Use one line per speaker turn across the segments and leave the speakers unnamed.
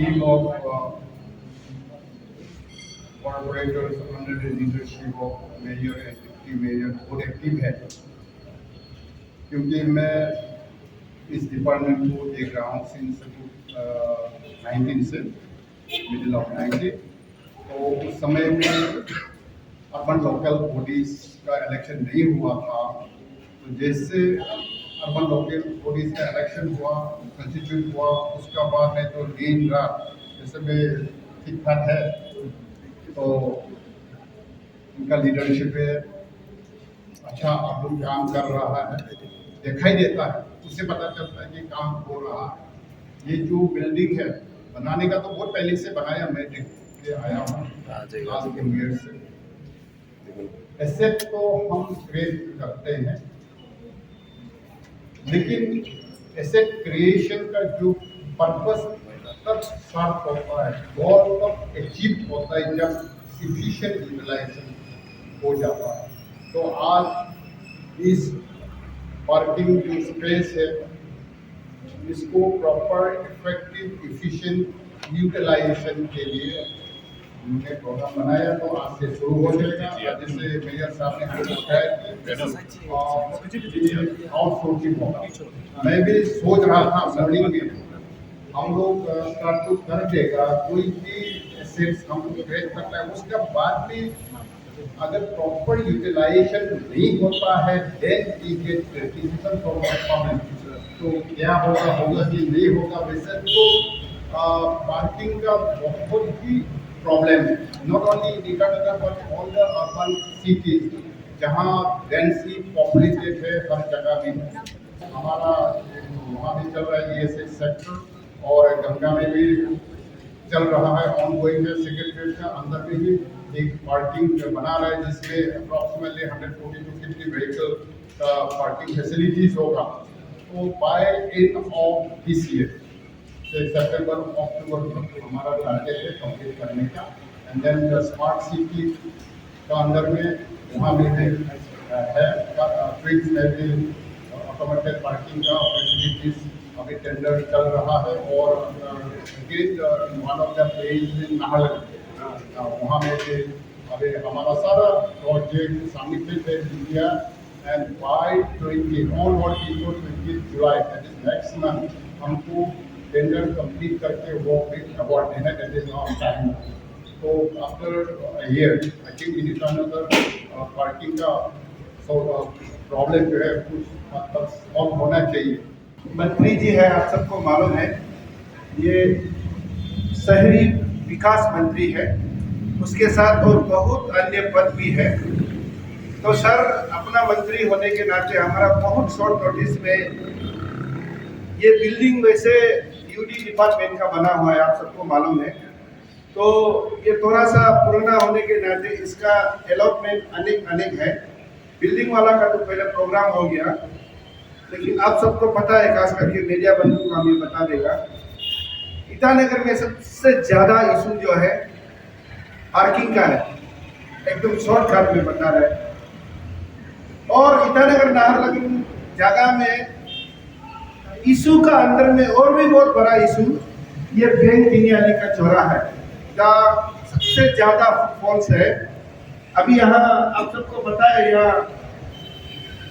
team of corporators under the leadership of mayor and deputy mayor बहुत active है, क्योंकि मैं इस डिपार्टमेंट को देख रहा हूँ सिंस 19 से मिडिल ऑफ 90। तो उस समय में अर्बन लोकल बॉडीज का इलेक्शन नहीं हुआ था, तो जैसे अर्बन लोकल बॉडीज का इलेक्शन हुआ, कंस्टिट्यूट हुआ, उसका बाद में तो दिन रात जैसे में ठीक ठाक है, तो उनका लीडरशिप है अच्छा, आप लोग काम कर रहा है, दिखाई देता है, उससे पता चलता है कि काम हो रहा है। ये जो बिल्डिंग है बनाने का तो बहुत पहले से बनाया, मैं देख के आया हूँ लास्ट के ईयर से। एसेट तो हम क्रिएट करते हैं, लेकिन एसेट क्रिएशन का जो पर्पस तब साफ होता है, गोल तब अचीव होता है जब इफिशिएंट यूटिलाइजेशन हो जाता है। तो आज इस पार्किंग जो स्पेस है, इसको प्रॉपर इफेक्टिव इफिशिएंट यूटिलाइजेशन के लिए हमने प्रोग्राम बनाया। तो आज से शुरू हो जाएगा, जैसे मेयर साहब ने हमें बताया कि आउटसोर्सिंग होगा। मैं भी सोच रहा था मॉर्निंग में हम लोग स्टार्ट तो कर देगा, कोई भी एसेट्स हम लोग क्रिएट करता है, उसके बाद भी अगर प्रॉपर यूटिलाइजेशन नहीं होता है then we get criticism from the public. तो क्या होगा कि नहीं होगा। वैसे तो पार्किंग का बहुत ही प्रॉब्लम है, not only in Itanagar but all the urban cities जहाँ डेंसली पॉपुलेटेड है, हर जगह भी है। हमारा वहाँ भी चल रहा है ESH सेक्टर, और गंगा में भी चल रहा है, ऑन गोइंग है। सेक्रेटरीट के अंदर में भी एक पार्किंग बना रहा है, जिसमें अप्रॉक्सीमेटली 140 to 50 व्हीकल का पार्किंग फैसिलिटीज होगा। तो by end of this year September October हमारा टारगेट है कंप्लीट करने का। एंड देन स्मार्ट सिटी का अंदर में वहाँ में भी है, ट्विंस में भी ऑटोमेटेड पार्किंग का फैसिलिटीज अभी टेंडर चल रहा है। और one of the place in Naharlagun, वहाँ में भी अभी हमारा सारा प्रोजेक्ट सबमिटेड है India. And by 20 on what 20 July that is next month हमको टेंडर कंप्लीट करके वो अवार्ड देना, दैट इज नॉट टाइम। तो after year I think in Itanagar parking का प्रॉब्लम जो है कुछ मतलब सॉल्व होना चाहिए।
मंत्री जी है, आप सबको मालूम है, ये शहरी विकास मंत्री है, उसके साथ और बहुत अन्य पद भी है। तो सर, अपना मंत्री होने के नाते हमारा बहुत शॉर्ट नोटिस में ये बिल्डिंग वैसे यूडी डिपार्टमेंट का बना हुआ है, आप सबको मालूम है। तो ये थोड़ा सा पुराना होने के नाते इसका अलॉटमेंट अनेक है। बिल्डिंग वाला का तो पहले प्रोग्राम हो गया, लेकिन आप सबको पता है, खास करके मीडिया बंधु को हमें बता देगा, ईटानगर में सबसे ज़्यादा इशू जो है पार्किंग का है, एकदम शॉर्टकट में बता रहे हैं। और ईटानगर नाहरलगुन जगह में इशू का अंदर में और भी बहुत बड़ा इशू ये बैंक तिनियाली का चौराहा है, जहाँ सबसे ज़्यादा फुटफॉल्स है। अभी यहाँ आप सबको पता है, यहाँ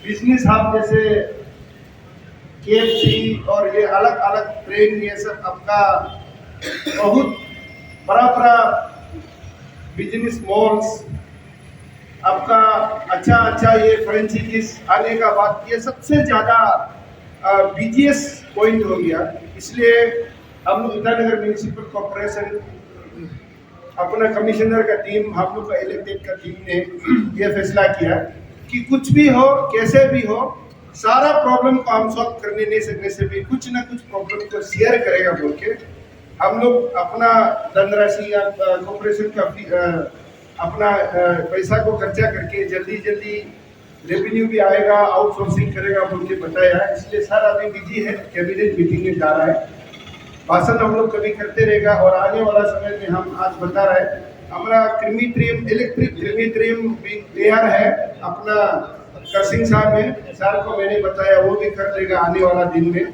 बिजनेस हब जैसे KFC और ये अलग अलग ट्रेन, ये सब आपका बहुत बड़ा बिजनेस मॉल्स, आपका अच्छा ये फ्रेंचाइजीज आने का बाद ये सबसे ज़्यादा बिजीएस्ट पॉइंट हो गया। इसलिए हम लोग ईटानगर म्यूनिसिपल कॉर्पोरेशन, अपना कमिश्नर का टीम, हम लोग का इलेक्टेड का टीम ने ये फैसला किया कि कुछ भी हो, कैसे भी हो, सारा प्रॉब्लम को हम सॉल्व करने नहीं सकने से भी कुछ ना कुछ प्रॉब्लम को शेयर करेगा बोल के हम लोग अपना धनराशि या कॉर्पोरेशन का अपना पैसा को खर्चा करके जल्दी रेवेन्यू भी आएगा, आउटसोर्सिंग करेगा बोल के बताया। इसलिए सर अभी बिजी है, कैबिनेट मीटिंग में जा रहा है, भाषण हम लोग कभी करते रहेगा। और आने वाला समय में हम आज बता रहे हैं, हमारा क्रीमिट्रियम, इलेक्ट्रिक क्रीमिट्रियम भी तैयार है अपना करसिंग साहब में, सर को मैंने बताया, वो भी कर लेगा आने वाला दिन में।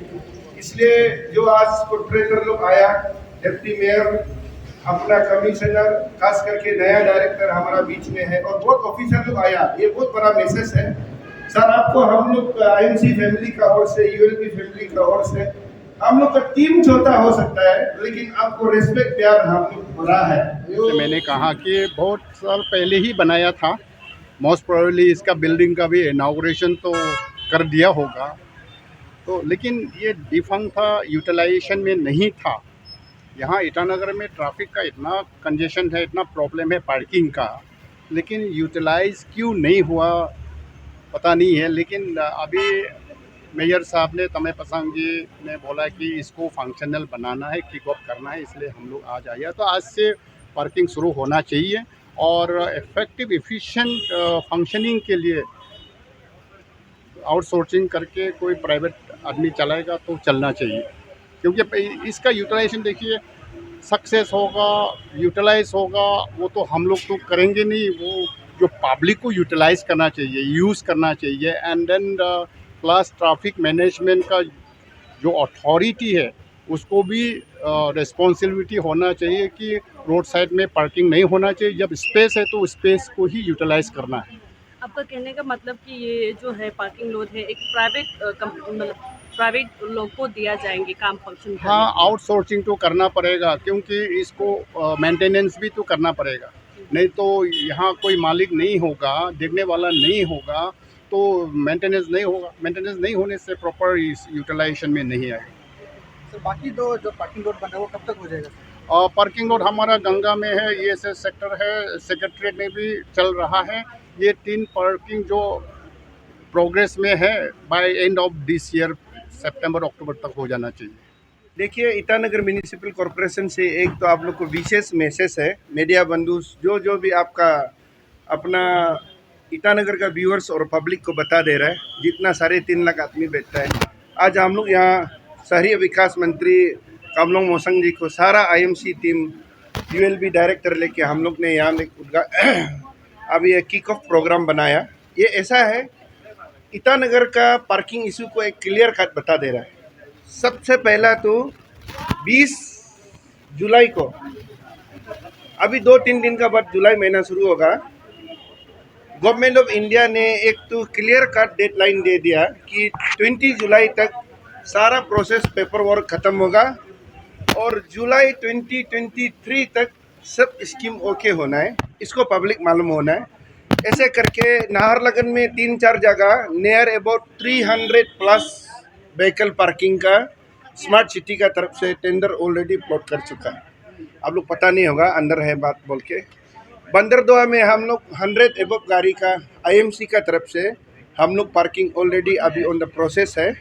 इसलिए जो आज कॉर्पोरेटर लोग आया, डिप्टी मेयर, अपना कमिश्नर, खास करके नया डायरेक्टर हमारा बीच में है और बहुत ऑफिसर लोग आया। ये बहुत बड़ा मैसेज है सर आपको। हम लोग आईएमसी फैमिली का ओर से, यूएलबी फैमिली का ओर से, हम लोग का टीम छोटा हो सकता है लेकिन आपको रिस्पेक्ट प्यार हम लोग बड़ा है।
मैंने कहा कि बहुत साल पहले ही बनाया था, मोस्ट प्रोबेबली इसका बिल्डिंग का भी इनाग्रेशन तो कर दिया होगा, तो लेकिन ये डिफंक्ट था, यूटिलाइजेशन में नहीं था। यहाँ ईटानगर में ट्रैफिक का इतना कंजेशन है, इतना प्रॉब्लम है पार्किंग का, लेकिन यूटिलाइज क्यों नहीं हुआ पता नहीं है। लेकिन अभी मेयर साहब ने, तमे पसंग जी ने बोला कि इसको फंक्शनल बनाना है, किक ऑफ करना है, इसलिए हम लोग आज आए। तो आज से पार्किंग शुरू होना चाहिए और इफेक्टिव एफिशिएंट फंक्शनिंग के लिए आउटसोर्सिंग करके कोई प्राइवेट आदमी चलाएगा तो चलना चाहिए, क्योंकि इसका यूटिलाइजेशन देखिए, सक्सेस होगा, यूटिलाइज होगा, वो तो हम लोग तो करेंगे नहीं, वो जो पब्लिक को यूटिलाइज करना चाहिए, यूज़ करना चाहिए। And then plus traffic management का जो अथॉरिटी है उसको भी रिस्पॉन्सिबिलिटी होना चाहिए कि रोड साइड में पार्किंग नहीं होना चाहिए। जब स्पेस है तो स्पेस को ही यूटिलाइज करना है।
आपका कहने का मतलब कि ये जो है पार्किंग लोड है एक प्राइवेट मतलब प्राइवेट लोग को दिया जाएंगे काम फंक्शन करने
हाँ,
के लिए।
आउटसोर्सिंग तो करना पड़ेगा, क्योंकि इसको मेंटेनेंस भी तो करना पड़ेगा। नहीं तो यहाँ कोई मालिक नहीं होगा, देखने वाला नहीं होगा, तो मेंटेनेंस नहीं होगा। मेंटेनेंस नहीं होने से प्रॉपर यूटिलाइजेशन में नहीं आएगा।
सर बाकी दो जो पार्किंग लोड बन रहा है वो कब तक हो जाएगा?
और पार्किंग लोड हमारा गंगा में है, ESS सेक्टर है, सेक्रेटरीट में भी चल रहा है। ये 3 पार्किंग जो प्रोग्रेस में है, by end of this year September October तक हो जाना चाहिए।
देखिए, ईटानगर म्यूनिसिपल कॉरपोरेशन से एक तो आप लोग को विशेष मैसेज है, मीडिया बंधु जो भी आपका अपना ईटानगर का व्यूअर्स और पब्लिक को बता दे रहा है, जितना 3.5 लाख आदमी बैठता है। आज हम लोग यहाँ शहरी विकास मंत्री कामलोंग मोसंग जी को, सारा आईएमसी टीम, यूएलबी डायरेक्टर लेके हम लोग ने यहाँ अभी एक किक ऑफ प्रोग्राम बनाया। ये ऐसा है, ईटानगर का पार्किंग इशू को एक क्लियर कट बता दे रहा है। सबसे पहला तो 20 जुलाई को, अभी 2-3 दिन का बाद जुलाई महीना शुरू होगा, गवर्नमेंट ऑफ इंडिया ने एक तो क्लियर कट डेडलाइन दे दिया कि 20 जुलाई तक सारा प्रोसेस पेपर वर्क ख़त्म होगा और जुलाई 2023 तक सब स्कीम ओके होना है। इसको पब्लिक मालूम होना है। ऐसे करके नाहरलगन में 3-4 जगह नियर अबाउट 300+ व्हीकल पार्किंग का स्मार्ट सिटी का तरफ से टेंडर ऑलरेडी प्लॉट कर चुका है। आप लोग पता नहीं होगा, अंदर है बात बोल के। बंदरदोहा में हम लोग 100 एबव गाड़ी का आईएमसी का तरफ से हम लोग पार्किंग ऑलरेडी अभी ऑन द प्रोसेस है।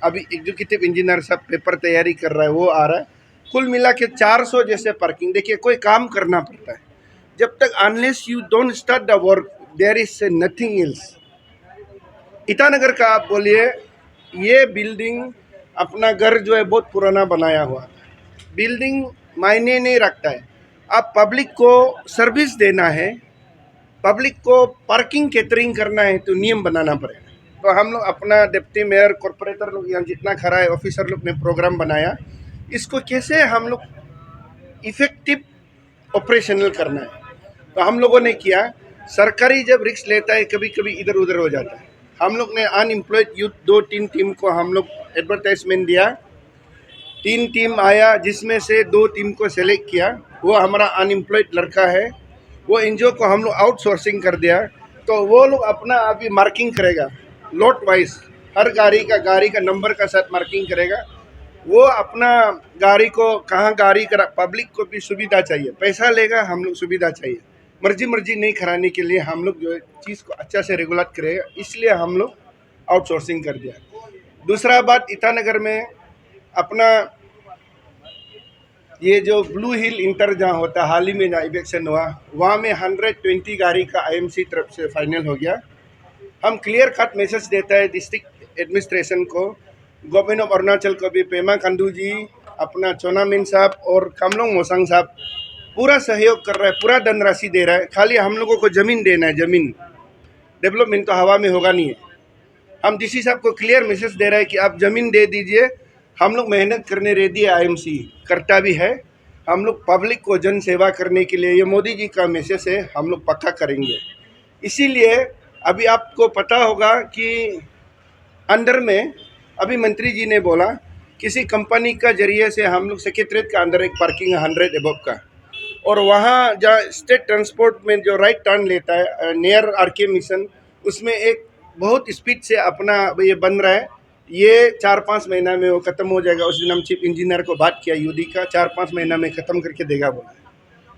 अभी एग्जीक्यूटिव इंजीनियर सब पेपर तैयारी कर रहा है, वो आ रहा है। कुल मिला के 400 जैसे पार्किंग। देखिए, कोई काम करना पड़ता है, जब तक unless you don't start the work there is nothing else. Itanagar का आप बोलिए, ये बिल्डिंग अपना घर जो है बहुत पुराना बनाया हुआ है, बिल्डिंग मायने नहीं रखता है। आप पब्लिक को सर्विस देना है, पब्लिक को पार्किंग कैटरिंग करना है तो नियम बनाना पड़ेगा। तो हम लोग अपना डिप्टी मेयर, कॉर्पोरेटर लोग यहाँ जितना खड़ा है, ऑफिसर लोग ने प्रोग्राम बनाया, इसको कैसे हम लोग इफेक्टिव ऑपरेशनल करना है। तो हम लोगों ने किया, सरकारी जब रिस्क लेता है कभी कभी इधर उधर हो जाता है। हम लोग ने अनएम्प्लॉयड यूथ 2-3 टीम को हम लोग एडवर्टाइजमेंट दिया। 3 टीम आया, जिसमें से 2 टीम को सेलेक्ट किया। वो हमारा अनएम्प्लॉयड लड़का है, वो एनजीओ को हम लोग आउटसोर्सिंग कर दिया। तो वो लोग अपना अभी मार्किंग करेगा, लॉट वाइज हर गाड़ी का नंबर का साथ मार्किंग करेगा। वो अपना गाड़ी को कहाँ गाड़ी करा, पब्लिक को भी सुविधा चाहिए, पैसा लेगा, हम लोग सुविधा चाहिए। मर्जी नहीं कराने के लिए हम लोग जो है चीज़ को अच्छा से रेगुलेट करेगा, इसलिए हम लोग आउटसोर्सिंग कर दिया। दूसरा बात, ईटानगर में अपना ये जो ब्लू हिल इंटर जहाँ होता है, हाल ही में जहाँ इलेक्शन हुआ, वहाँ में 120 गाड़ी का आईएमसी तरफ से फाइनल हो गया। हम क्लियर कट मैसेज देता है डिस्ट्रिक्ट एडमिनिस्ट्रेशन को, गवर्नमेंट ऑफ अरुणाचल को भी, पेमा खांडू जी, अपना चोनामिन साहब और कामलोंग मोसंग साहब पूरा सहयोग कर रहा है, पूरा धनराशि दे रहा है। खाली हम लोगों को ज़मीन देना है, ज़मीन डेवलपमेंट तो हवा में होगा नहीं है। हम डीसी साहब को क्लियर मैसेज दे रहे हैं कि आप ज़मीन दे दीजिए, हम लोग मेहनत करने रेडी है, आईएमसी करता भी है। हम लोग पब्लिक को जन सेवा करने के लिए ये मोदी जी का मैसेज है, हम लोग पक्का करेंगे। इसीलिए अभी आपको पता होगा कि अंदर में अभी मंत्री जी ने बोला किसी कंपनी का जरिए से हम लोग सेक्रेटरीट का अंदर एक पार्किंग है 100 एबव का, और वहाँ जहाँ स्टेट ट्रांसपोर्ट में जो राइट टर्न लेता है नियर आरके मिशन, उसमें एक बहुत स्पीड से अपना ये बन रहा है। ये 4-5 महीना में वो ख़त्म हो जाएगा। उस दिन हम चीफ इंजीनियर को बात किया यूडी का, 4-5 महीना में ख़त्म करके देगा बोला।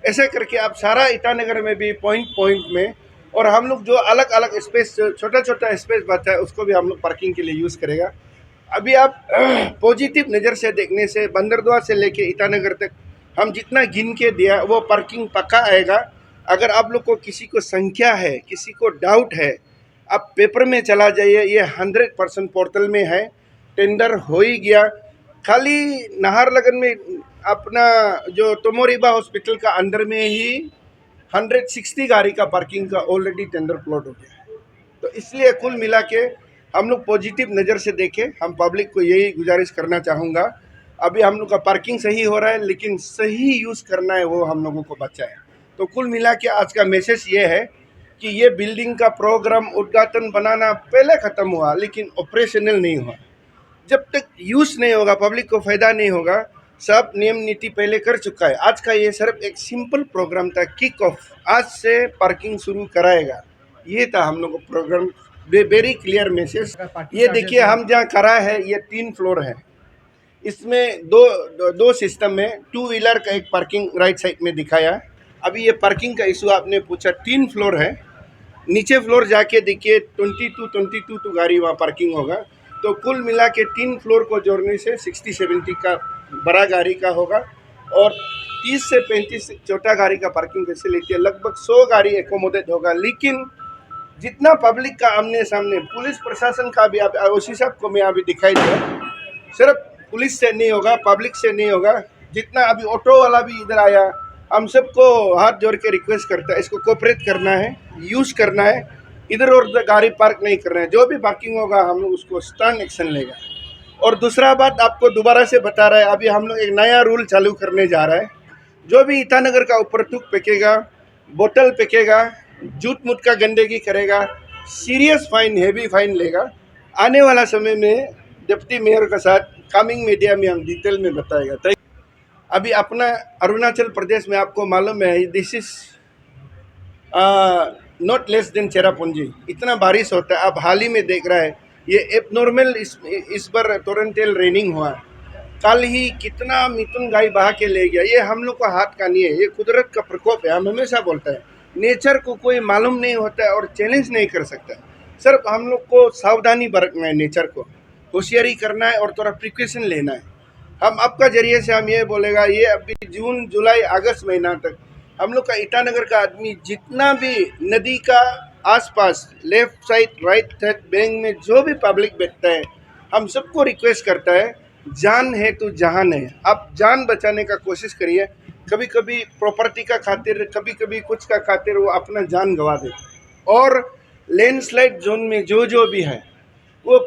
ऐसे करके आप सारा ईटानगर में भी पॉइंट में, और हम लोग जो अलग अलग स्पेस, छोटा छोटा स्पेस बचा है उसको भी हम लोग पार्किंग के लिए यूज़ करेगा। अभी आप पॉजिटिव नज़र से देखने से बंदरद्वार से लेके ईटानगर तक हम जितना गिन के दिया वो पार्किंग पक्का आएगा। अगर आप लोग को किसी को संख्या है, किसी को डाउट है, आप पेपर में चला जाइए, ये 100% पोर्टल में है, टेंडर हो ही गया। खाली नाहरलगन में अपना जो तोमोरिबा हॉस्पिटल का अंदर में ही 160 गाड़ी का पार्किंग का ऑलरेडी टेंडर प्लॉट हो गया। तो इसलिए कुल मिला के हम लोग पॉजिटिव नज़र से देखें। हम पब्लिक को यही गुजारिश करना चाहूँगा, अभी हम लोग का पार्किंग सही हो रहा है, लेकिन सही यूज़ करना है वो हम लोगों को बचा है। तो कुल मिला के आज का मैसेज ये है कि ये बिल्डिंग का प्रोग्राम उद्घाटन बनाना पहले ख़त्म हुआ, लेकिन ऑपरेशनल नहीं हुआ। जब तक यूज़ नहीं होगा, पब्लिक को फ़ायदा नहीं होगा। सब नियम नीति पहले कर चुका है। आज का ये सिर्फ एक सिंपल प्रोग्राम था, किक ऑफ, आज से पार्किंग शुरू कराएगा, ये था हम लोग का प्रोग्राम। Very clear message. ये देखिए हम जहाँ खड़ा है ये 3 फ्लोर है, इसमें दो सिस्टम है। 2 व्हीलर का एक पार्किंग राइट साइड में दिखाया। अभी ये पार्किंग का इशू आपने पूछा, 3 फ्लोर है। नीचे फ्लोर जाके देखिए 22 तो गाड़ी वहाँ पार्किंग होगा। तो कुल मिला के 3 फ्लोर को जोड़ने से 60-70 का बड़ा गाड़ी का होगा, और 30 से 35 छोटा गाड़ी का पार्किंग फैसिलिटी है। लगभग 100 गाड़ी एकोमोडेट होगा। लेकिन जितना पब्लिक का आमने सामने, पुलिस प्रशासन का भी उसी सब को मैं अभी दिखाई दिया, सिर्फ पुलिस से नहीं होगा, पब्लिक से नहीं होगा। जितना अभी ऑटो वाला भी इधर आया, हम सबको हाथ जोड़ के रिक्वेस्ट करता है, इसको कोऑपरेट करना है, यूज़ करना है, इधर और गाड़ी पार्क नहीं करना है। जो भी पार्किंग होगा हम लोग उसको स्टर्न एक्शन लेगा। और दूसरा बात आपको दोबारा से बता रहा है, अभी हम लोग एक नया रूल चालू करने जा रहा है। जो भी ईटानगर का ऊपर थूक फेंकेगा, बोतल फेंकेगा, जूट मूट का गंदगी करेगा, सीरियस फाइन, हैवी फाइन लेगा। आने वाला समय में डिप्टी मेयर के साथ कमिंग मीडिया में हम डिटेल में बताएगा। अभी अपना अरुणाचल प्रदेश में आपको मालूम है, this is not less than Cherrapunji, इतना बारिश होता है। अब हाल ही में देख रहा है ये एबनॉर्मल इस बार टोरेंटियल रेनिंग हुआ। कल ही कितना मिथुन गाय बहा के ले गया। ये हम लोग का हाथ का नहीं है, ये कुदरत का प्रकोप है। हम हमेशा बोलते हैं नेचर को कोई मालूम नहीं होता है और चैलेंज नहीं कर सकता। सिर्फ हम लोग को सावधानी बरतना है, नेचर को होशियारी करना है और थोड़ा प्रिकॉशन लेना है। हम आपका जरिए से हम ये बोलेगा, ये अभी जून जुलाई अगस्त महीना तक हम लोग का ईटानगर का आदमी जितना भी नदी का आसपास left side right side bank में जो भी पब्लिक बैठता है, हम सबको रिक्वेस्ट करता है, जान है तो जहान है। आप जान बचाने का कोशिश करिए। कभी कभी प्रॉपर्टी का खातिर, कभी कभी कुछ का खातिर वो अपना जान गंवा दे। और लैंडस्लाइड जोन में जो भी है वो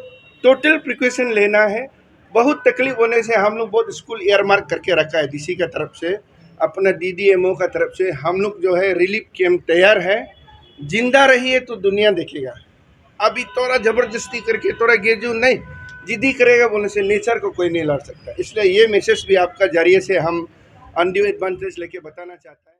टोटल प्रिकॉशन लेना है। बहुत तकलीफ होने से हम लोग बहुत स्कूल एयरमार्क करके रखा है डीसी का तरफ से, अपना DDMO का तरफ से। हम लोग जो है रिलीफ कैंप तैयार है। जिंदा रहिए तो दुनिया देखेगा। अभी थोड़ा ज़बरदस्ती करके थोड़ा गेजू नहीं जिद्दी करेगा बोलने से नेचर को कोई नहीं लड़ सकता। इसलिए ये मैसेज भी आपका जरिए से हम अनड्यू एडवांटेज लेके बताना चाहता है।